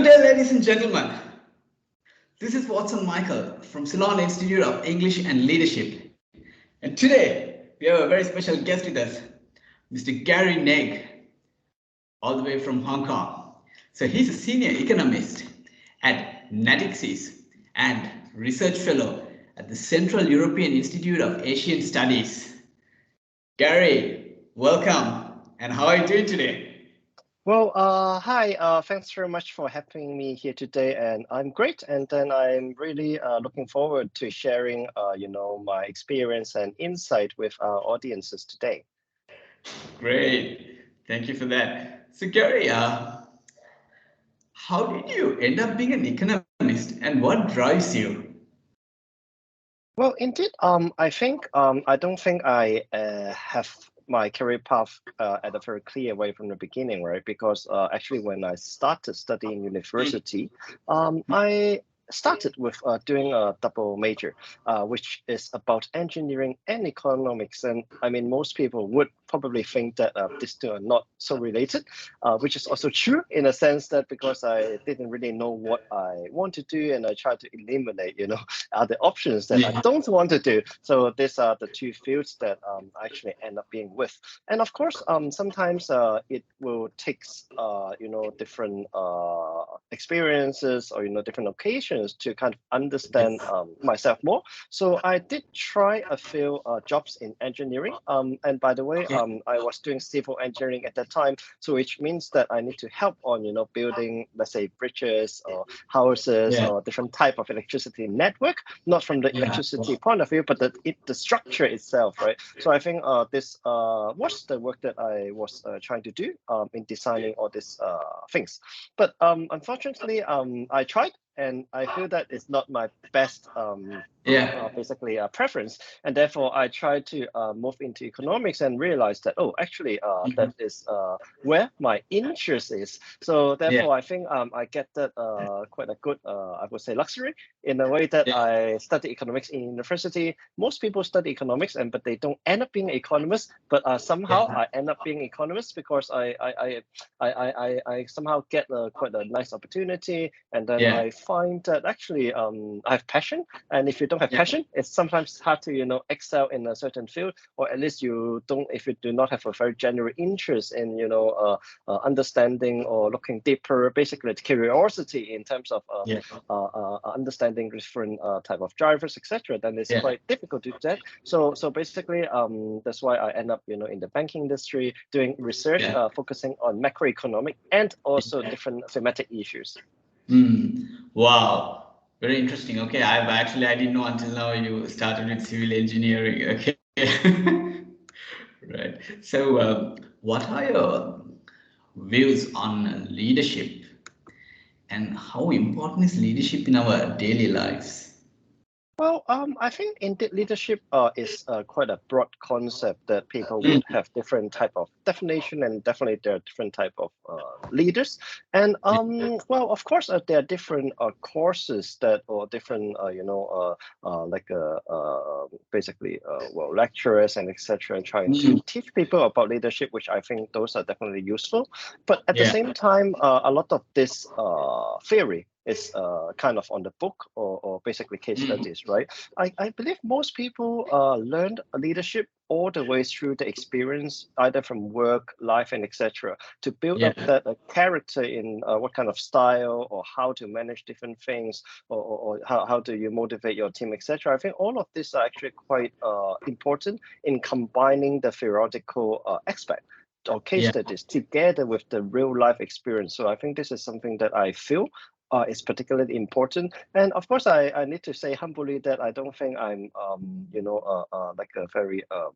day, ladies and gentlemen. This is Watson Michael from Ceylon Institute of English and Leadership. And today, we have a very special guest with us, Mr. Gary Neg, all the way from Hong Kong. So he's a senior economist at Natixis and research fellow at the Central European Institute of Asian Studies. Gary, welcome. And how are you doing today? Well, hi. Thanks very much for having me here today, and I'm great. And then I'm really looking forward to sharing, my experience and insight with our audiences today. Great, thank you for that. So, Gary, how did you end up being an economist, and what drives you? Well, indeed, I think I don't think I have my career path at a very clear way from the beginning, right? Because actually, when I started studying university, I started with doing a double major, which is about engineering and economics. And I mean, most people would probably think that these two are not so related, which is also true in a sense that because I didn't really know what I want to do, and I tried to eliminate, other options that I don't want to do. So these are the two fields that I actually end up being with. And of course, sometimes it will take, different experiences or, different occasions to kind of understand myself more. So I did try a few jobs in engineering. And by the way, I was doing civil engineering at that time, so which means that I need to help on, building, let's say, bridges or houses or different type of electricity network, not from the electricity point of view, but the structure itself, right? So I think this was the work that I was trying to do in designing all these things. But unfortunately, I tried, and I feel that it's not my best basically preference, and therefore I tried to move into economics and realized that actually that is where my interest is. So therefore I think I get that quite a good I would say luxury in a way that I study economics in university. Most people study economics but they don't end up being economists, but somehow I end up being economist because I somehow get quite a nice opportunity, and then I find that actually I have passion, and if you don't have passion, it's sometimes hard to excel in a certain field, or at least if you do not have a very genuine interest in understanding or looking deeper, basically curiosity in terms of understanding different type of drivers, etc., then it's quite difficult to do that. So basically that's why I end up in the banking industry doing research focusing on macroeconomic and also different thematic issues. Wow, very interesting. Okay, I didn't know until now you started with civil engineering. Okay. Right. So what are your views on leadership, and how important is leadership in our daily lives? Well, I think indeed leadership is quite a broad concept that people would have different type of definition, and definitely there are different type of leaders. And well, of course, there are different courses that or different basically well, lecturers and etc. trying to teach people about leadership, which I think those are definitely useful. But at the same time, a lot of this theory is kind of on the book or basically case studies, right? I believe most people learned leadership all the way through the experience, either from work, life, and etc., to build up that character in what kind of style or how to manage different things, or how do you motivate your team, etc. I think all of this are actually quite important in combining the theoretical aspect or case studies together with the real life experience. So I think this is something that I feel is particularly important. And of course, I need to say humbly that I don't think I'm, like a very, a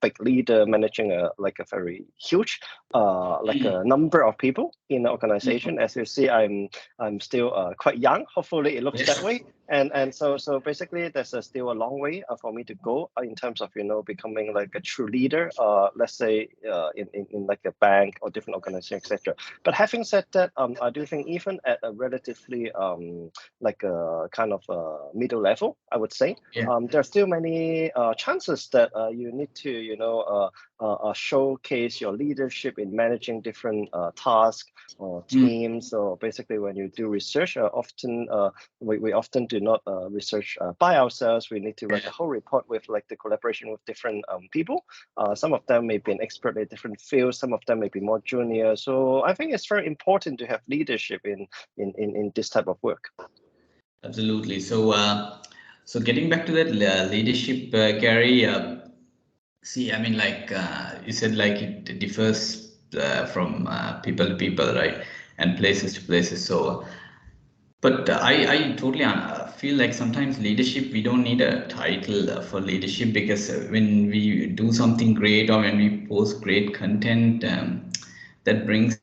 big leader managing a very huge, like a number of people in the organization. As you see, I'm still quite young. Hopefully, it looks that way. And so basically there's still a long way for me to go in terms of becoming like a true leader, let's say in like a bank or different organization, etc. But having said that, I do think even at a relatively like a kind of middle level, I would say, Yeah. there are still many chances that you need to showcase your leadership in managing different tasks or teams. Or basically when you do research, often we often do not research by ourselves. We need to write the whole report with like the collaboration with different people. Some of them may be an expert in different fields. Some of them may be more junior. So I think it's very important to have leadership in this type of work. Absolutely. So getting back to that leadership, Gary. See, I mean, like you said, like it differs from people to people, right, and places to places. So, but I totally feel like sometimes leadership, we don't need a title for leadership, because when we do something great or when we post great content, that brings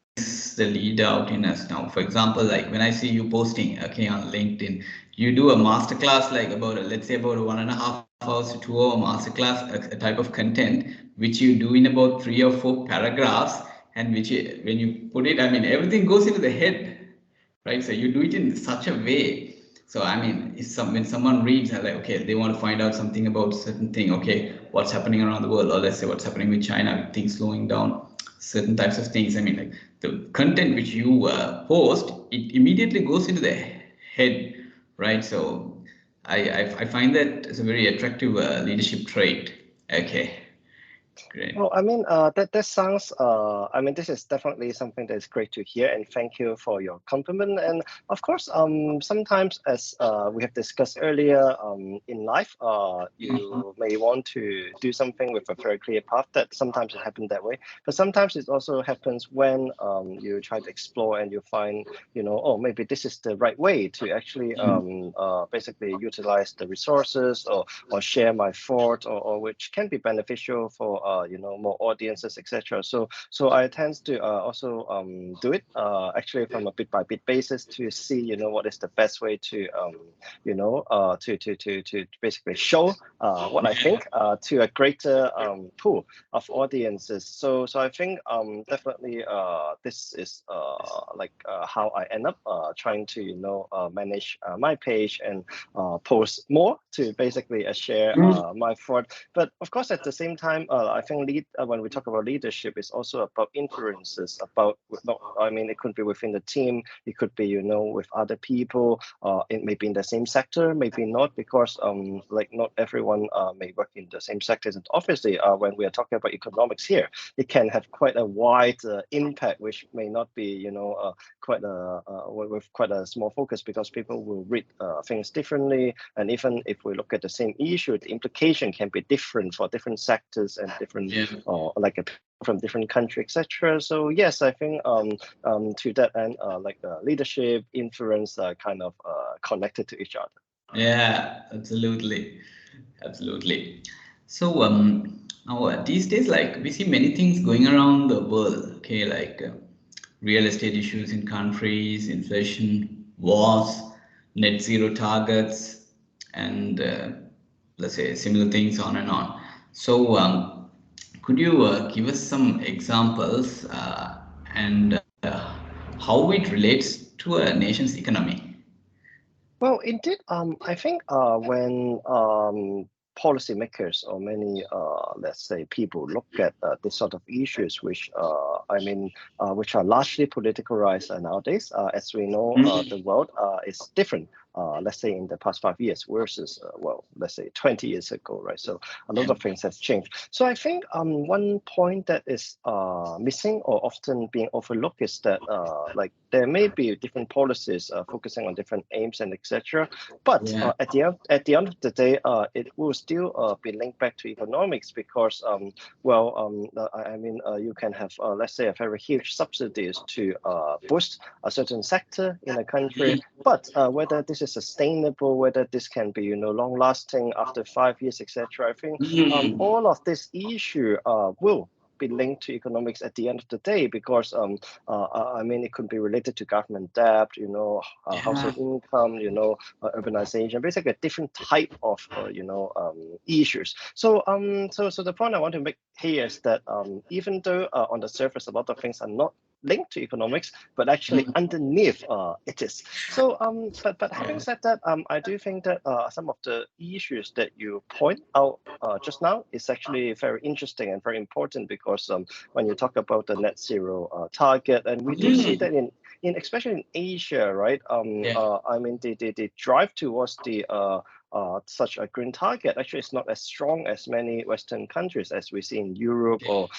the lead out in us. Now, for example, like when I see you posting, okay, on LinkedIn, you do a masterclass, like about let's say about a 1.5 hours to 2 hour masterclass, a type of content which you do in about 3 or 4 paragraphs, and which when you put it, I mean, everything goes into the head, right? So you do it in such a way. So I mean, when someone reads, like, okay, they want to find out something about a certain thing, okay, what's happening around the world, or let's say what's happening with China, with things slowing down, certain types of things. I mean, like the content which you post, it immediately goes into the head, right? So I find that it's a very attractive leadership trait. Okay, great. Well, I mean, that sounds. I mean, this is definitely something that's great to hear, and thank you for your compliment. And of course, sometimes, as we have discussed earlier, in life, you may want to do something with a very clear path. That sometimes it happens that way, but sometimes it also happens when you try to explore and you find, oh, maybe this is the right way to actually basically utilize the resources or share my thought, or which can be beneficial for more audiences, etc. So I tend to also do it actually from a bit by bit basis to see what is the best way to to basically show what I think to a greater pool of audiences. So I think definitely this is like how I end up trying to manage my page and post more to basically share my thought. But of course, at the same time, I think when we talk about leadership, it's also about influences. About I mean, it could be within the team, it could be with other people, maybe in the same sector, maybe not, because like not everyone may work in the same sectors. And obviously, when we are talking about economics here, it can have quite a wide impact, which may not be quite a with quite a small focus, because people will read things differently. And even if we look at the same issue, the implication can be different for different sectors and different from different countries, etc. So yes, I think to that end, like leadership, influence are kind of connected to each other. Yeah, absolutely, absolutely. So now these days, like we see many things going around the world. Okay, like real estate issues in countries, inflation, wars, net zero targets, and let's say similar things on and on. So could you give us some examples and how it relates to a nation's economy? Well, indeed, I think when policymakers or many, let's say, people look at this sort of issues, which I mean, which are largely politicalized nowadays, as we know, the world is different. Let's say in the past 5 years versus, well, let's say 20 years ago, right? So a lot of things has changed. So I think one point that is missing or often being overlooked is that like there may be different policies focusing on different aims and etc. But Yeah. at the end of the day, it will still be linked back to economics, because I mean, you can have let's say a very huge subsidies to boost a certain sector in a country, but whether this is sustainable, whether this can be long lasting after 5 years, etc. I think all of this issue will be linked to economics at the end of the day, because I mean, it could be related to government debt, household income, urbanization, basically a different type of issues. So so the point I want to make here is that even though on the surface a lot of things are not linked to economics, but actually underneath it is. So but having said that, I do think that some of the issues that you point out just now is actually very interesting and very important, because when you talk about the net zero target, and we do see that in especially in Asia, right? I mean, the drive towards the such a green target actually is not as strong as many Western countries, as we see in Europe, or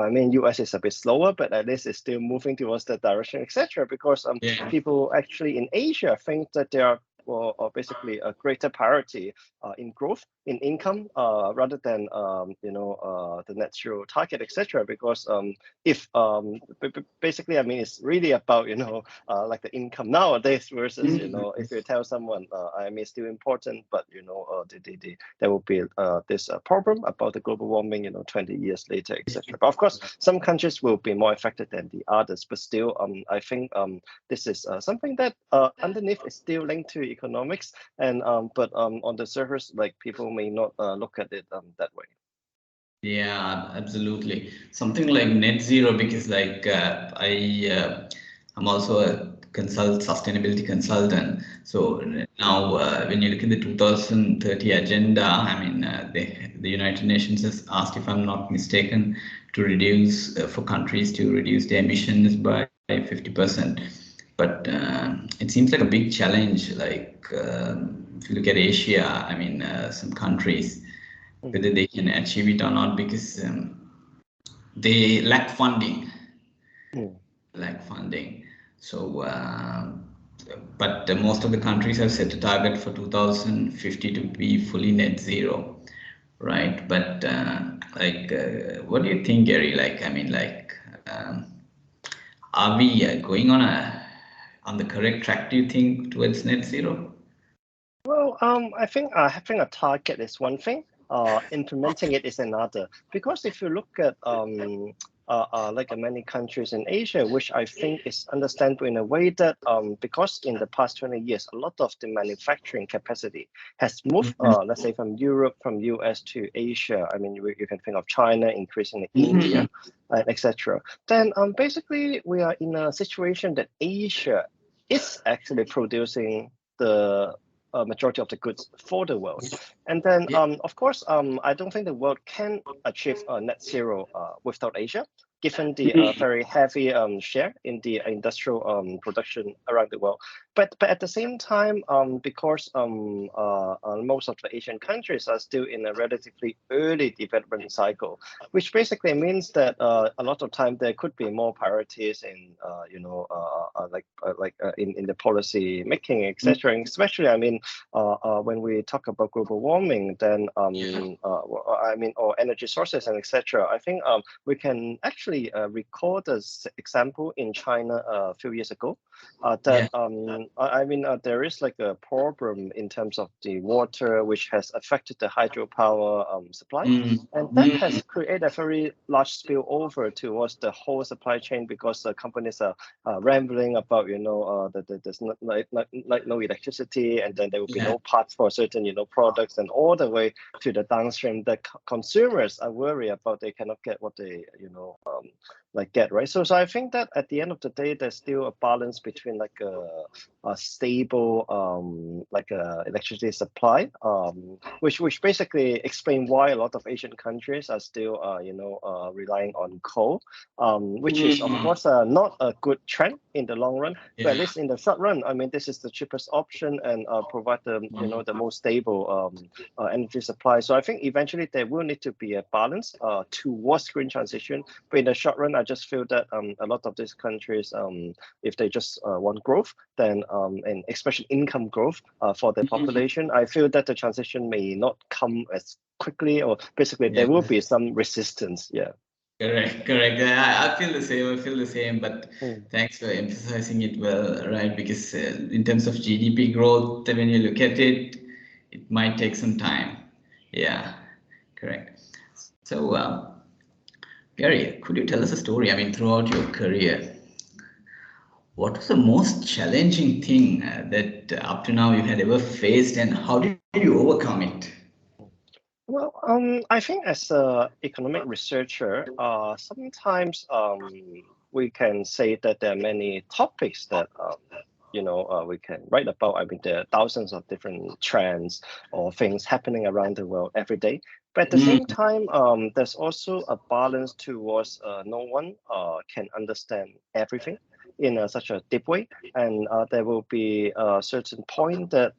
I mean, US is a bit slower, but at least it's still moving towards that direction, etc. Because people actually in Asia think that there are basically a greater priority in growth, in income, rather than the net zero target, etc. Because if basically, I mean, it's really about like the income nowadays versus if you tell someone I mean, it's still important, but there will be this problem about the global warming 20 years later, etc. But of course, some countries will be more affected than the others, but still I think this is something that underneath is still linked to economics, and but on the surface, like, people may not look at it that way. Yeah, absolutely. Something like net zero, because like I'm also a sustainability consultant. So now when you look at the 2030 agenda, I mean, the United Nations has asked, if I'm not mistaken, to reduce for countries to reduce their emissions by 50%. But it seems like a big challenge. Like if you look at Asia, I mean, some countries, whether they can achieve it or not, because they lack funding. So but most of the countries have set a target for 2050 to be fully net zero, right? But what do you think, Gary? Like, I mean, like, are we going on the correct track, do you think, towards net zero? Well, I think having a target is one thing. Implementing it is another. Because if you look at like many countries in Asia, which I think is understandable in a way that because in the past 20 years, a lot of the manufacturing capacity has moved, let's say, from Europe, from US to Asia. I mean, you can think of China, increasingly India, etc. Then basically, we are in a situation that Asia is actually producing the majority of the goods for the world. And then, of course, I don't think the world can achieve net zero without Asia, given the very heavy share in the industrial production around the world. But at the same time, because most of the Asian countries are still in a relatively early development cycle, which basically means that a lot of time there could be more priorities in in the policy making, etc. Especially, I mean, when we talk about global warming, then I mean, or energy sources and etc. I think we can actually recall this example in China a few years ago. That I mean, there is like a problem in terms of the water, which has affected the hydropower supply, and that has created a very large spillover towards the whole supply chain, because the companies are rambling about that there's not no electricity, and then there will be no parts for certain products, and all the way to the downstream that consumers are worried about they cannot get what they get, right? So I think that at the end of the day, there's still a balance between like a stable electricity supply, which basically explain why a lot of Asian countries are still relying on coal, which is of course not a good trend in the long run, but at least in the short run, I mean, this is the cheapest option and provide the the most stable energy supply. So I think eventually there will need to be a balance towards green transition, but in the short run, I just feel that a lot of these countries, if they just want growth, then and especially income growth for their population, I feel that the transition may not come as quickly, or basically there will be some resistance. Yeah. Correct. I feel the same. But thanks for emphasizing it well, right? Because in terms of GDP growth, when you look at it, it might take some time. Yeah, correct. So Gary, could you tell us a story? I mean, throughout your career, what was the most challenging thing that up to now you had ever faced, and how did you overcome it? Well, I think as a economic researcher, sometimes we can say that there are many topics that we can write about. I mean, there are thousands of different trends or things happening around the world every day. But at the Mm, same time, there's also a balance towards no one can understand everything in such a deep way, and there will be a certain point that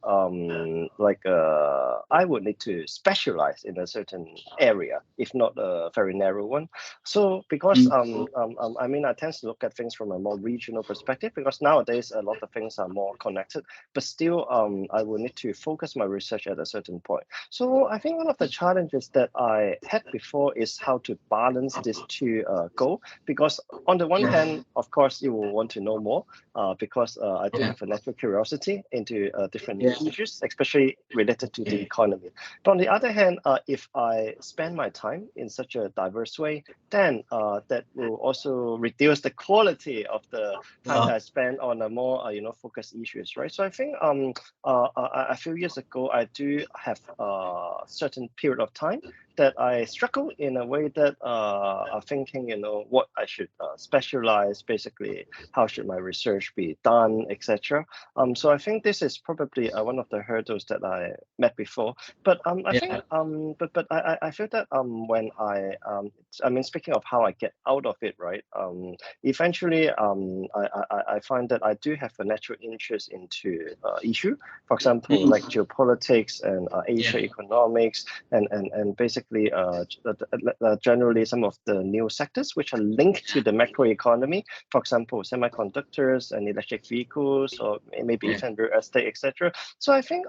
I would need to specialize in a certain area, if not a very narrow one. So because mm, I mean, I tend to look at things from a more regional perspective, because nowadays a lot of things are more connected, but still I will need to focus my research at a certain point. So I think one of the challenges that I had before is how to balance these two goals, because on the one yeah, hand, of course, you will want to know more because I do yeah, have a natural curiosity into different yeah, issues, especially related to the economy. But on the other hand, if I spend my time in such a diverse way, then that will also reduce the quality of the time uh, that I spend on a more focused issues, right? So I think a few years ago, I do have a certain period of time that I struggle in a way that are thinking, what I should specialize, basically, how should my research be done, etc. So I think this is probably one of the hurdles that I met before. But I yeah, think I feel that when I mean, speaking of how I get out of it, right? Eventually I find that I do have a natural interest into issue, for example, like mm, geopolitics and yeah, Asia economics, and basically generally some of the new sectors which are linked to the macroeconomy, for example, semiconductors and electric vehicles, or maybe yeah, even real estate, etc. So I think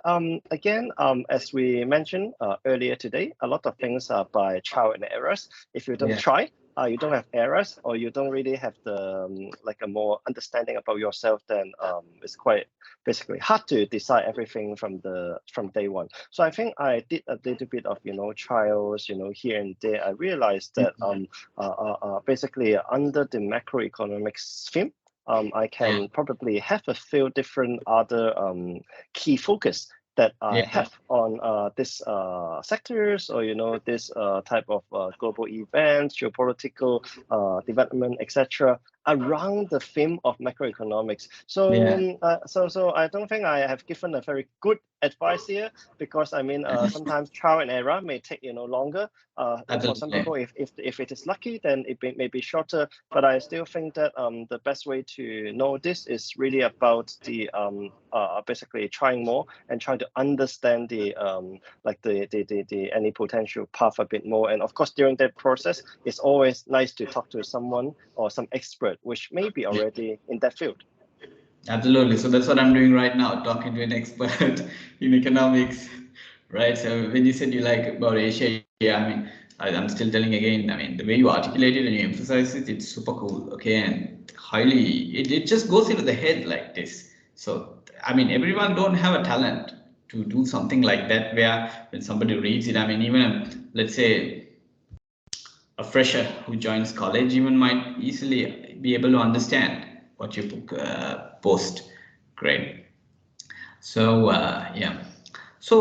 again, as we mentioned earlier today, a lot of things are by trial and errors. If you don't yeah, try, you don't have errors, or you don't really have the like a more understanding about yourself, then it's quite basically hard to decide everything from day one. So I think I did a little bit of trials, here and there. I realized that basically under the macroeconomics theme, I yeah, can probably have a few different other key focus that I yeah, have on this sectors, or this type of global events, geopolitical development, etc., around the theme of macroeconomics. So, yeah, so I don't think I have given a very good advice here, because I mean, sometimes trial and error may take longer. For some absolutely. people, if it is lucky, then may be shorter. But I still think that the best way to know this is really about the basically trying more and trying to understand the like the any potential path a bit more. And of course, during that process, it's always nice to talk to someone or some expert which may be already in that field. Absolutely. So that's what I'm doing right now, talking to an expert in economics, right? So when you said you like about Asia, yeah, I mean, I'm still telling again, I mean, the way you articulate it and you emphasize it, it's super cool, okay? And highly, it just goes into the head like this. So, I mean, everyone don't have a talent to do something like that where when somebody reads it, I mean, even let's say a fresher who joins college even might easily be able to understand what you post. Great. So yeah. So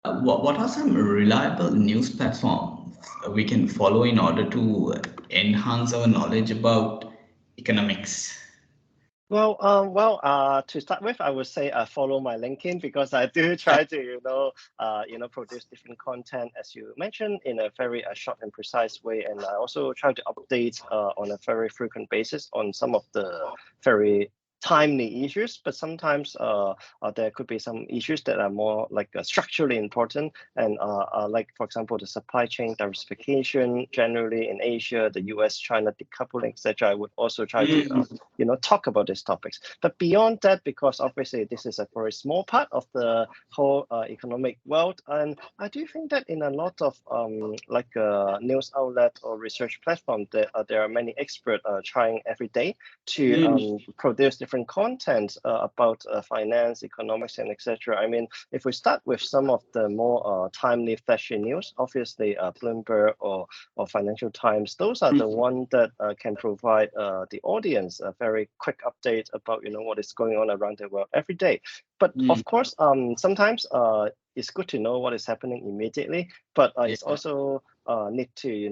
what are some reliable news platforms we can follow in order to enhance our knowledge about economics? To start with, I would say follow my LinkedIn, because I do try to, produce different content, as you mentioned, in a very short and precise way, and I also try to update on a very frequent basis on some of the very timely issues. But sometimes there could be some issues that are more like structurally important, and like, for example, the supply chain diversification generally in Asia, the US China decoupling, etc. I would also try to Mm, talk about these topics. But beyond that, because obviously this is a very small part of the whole economic world, and I do think that in a lot of news outlet or research platform, there are many experts trying every day to mm, produce different content about finance, economics, and etc. I mean, if we start with some of the more timely, flashy news, obviously Bloomberg or Financial Times, those are the ones that can provide the audience a very quick update about what is going on around the world every day. But of course, sometimes it's good to know what is happening immediately, but it's also need to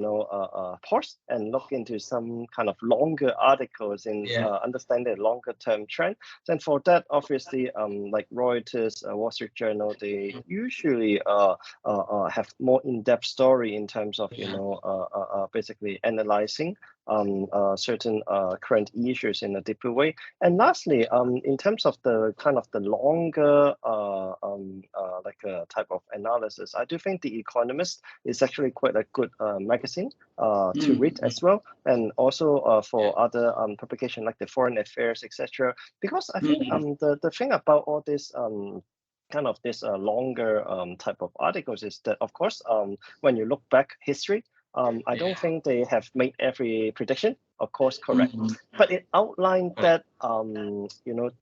pause and look into some kind of longer articles in understand the longer term trend. And for that, obviously, like Reuters, Wall Street Journal, they usually have more in-depth story in terms of basically analyzing certain current issues in a deeper way. And lastly, in terms of the kind of the longer type of analysis, I do think The Economist is actually quite a good magazine to read as well, and also for other publication like the Foreign Affairs, etc. Because I think the thing about all this kind of this longer type of articles is that, of course, when you look back history, I don't think they have made every prediction, of course, correct. But it outlined that,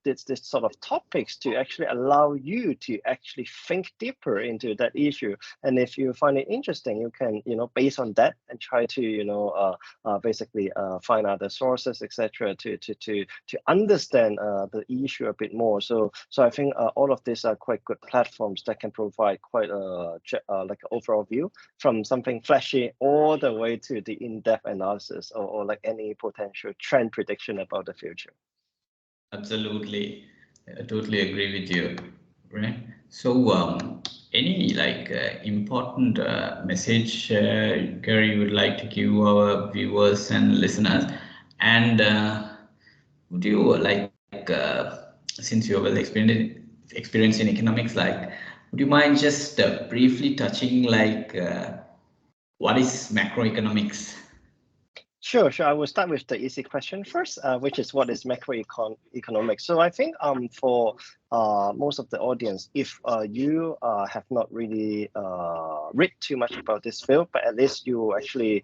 this sort of topics to actually allow you to actually think deeper into that issue. And if you find it interesting, you can, based on that and try to, basically find other sources, etc., to understand the issue a bit more. So I think all of these are quite good platforms that can provide quite a like an overall view from something flashy all the way to the in-depth analysis or like any potential trend prediction about the future. Absolutely, I totally agree with you. Right. So, any important message, Gary, you would like to give our viewers and listeners? And would you since you're well experienced in economics, would you mind just briefly touching what is macroeconomics? Sure. I will start with the easy question first, which is what is macroeconomics. So I think for most of the audience, if you have not really read too much about this field, but at least you actually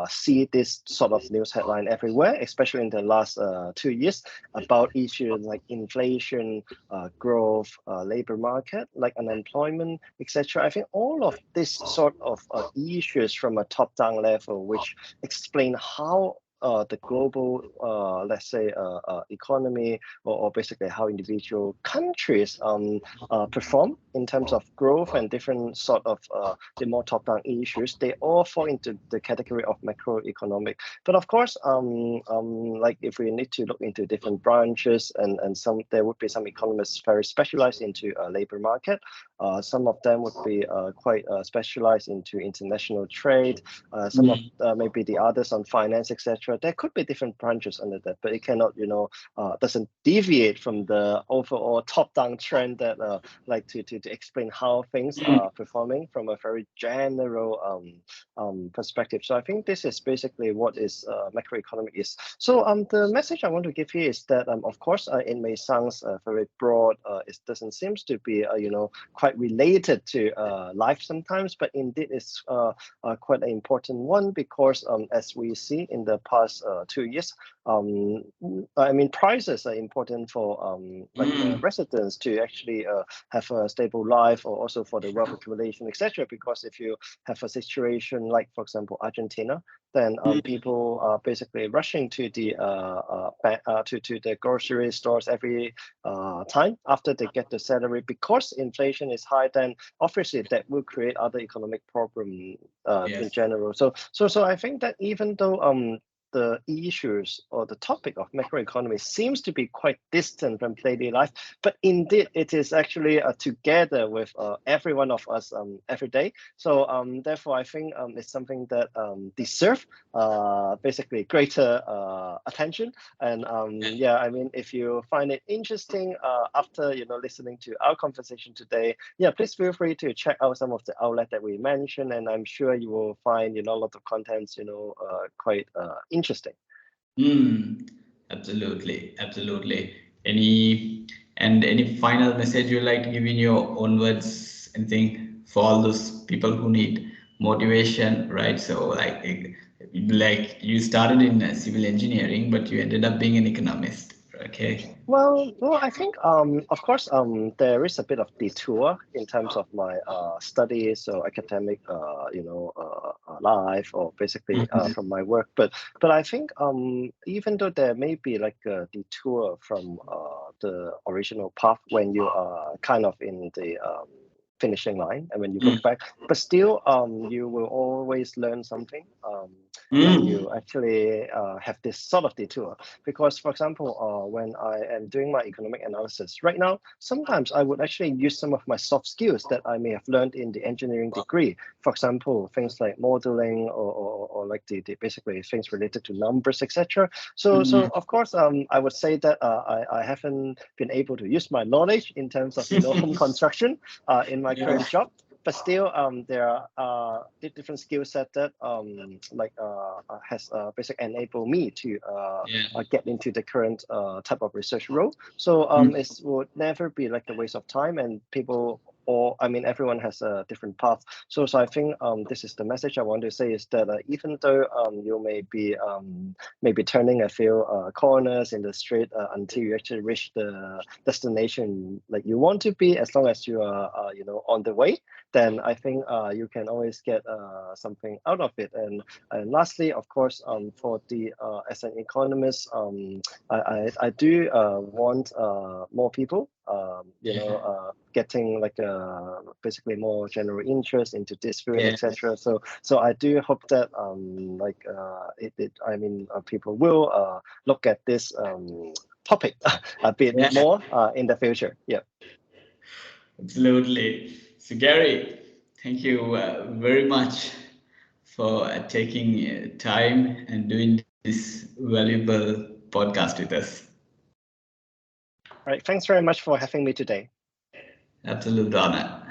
see this sort of news headline everywhere, especially in the last 2 years about issues like inflation, growth, labor market, like unemployment, etc. I think all of this sort of issues from a top-down level, which explain how the global, let's say, economy or basically how individual countries perform in terms of growth and different sort of the more top-down issues, they all fall into the category of macroeconomic. But of course, like if we need to look into different branches and there would be some economists very specialized into labor market. Some of them would be quite specialized into international trade. Some of maybe the others on finance, etc. There could be different branches under that, but it cannot, doesn't deviate from the overall top-down trend that like to explain how things are performing from a very general perspective. So I think this is basically what is macroeconomic is. So the message I want to give here is that of course it may sound very broad. It doesn't seem to be quite related to life sometimes, but indeed it's quite an important one because as we see in the past 2 years, I mean prices are important for residents to actually have a stable life, or also for the wealth accumulation, etc. Because if you have a situation like, for example, Argentina, then people are basically rushing to the to the grocery stores every time after they get the salary, because inflation is high. Then obviously that will create other economic problems in general. So I think that even though the issues or the topic of macroeconomy seems to be quite distant from daily life, but indeed it is actually together with every one of us every day. So therefore I think it's something that deserves basically greater attention. And yeah, I mean, if you find it interesting after listening to our conversation today, yeah, please feel free to check out some of the outlets that we mentioned, and I'm sure you will find a lot of contents quite interesting. Absolutely. Any final message you'd like to give in your own words? Anything for all those people who need motivation, right? So like you started in civil engineering, but you ended up being an economist, Okay. Well, I think of course there is a bit of detour in terms of my studies or academic life, or basically Mhm. from my work. But I think even though there may be like a detour from the original path when you are kind of in the finishing line and when you look back, but still you will always learn something when Mm. you actually have this sort of detour. Because, for example, when I am doing my economic analysis right now, sometimes I would actually use some of my soft skills that I may have learned in the engineering degree. For example, things like modeling or like the basically things related to numbers, etc. So Mm. of course, I would say that I haven't been able to use my knowledge in terms of home construction in my Yeah. current job. But still, there are different skill set that has basically enabled me to Yeah. get into the current type of research role. So Mm. it would never be like a waste of time, and people, or I mean, everyone has a different path. So I think this is the message I want to say, is that even though you may be maybe turning a few corners in the street until you actually reach the destination like you want to be, as long as you are on the way, then I think you can always get something out of it. And lastly, of course, for the as an economist, I do want more people, getting like basically more general interest into this field, Yeah. etc. So I do hope that people will look at this topic a bit Yeah. more in the future. Yeah. Absolutely. So, Gary, thank you very much for taking time and doing this valuable podcast with us. All right. Thanks very much for having me today. Absolute honor.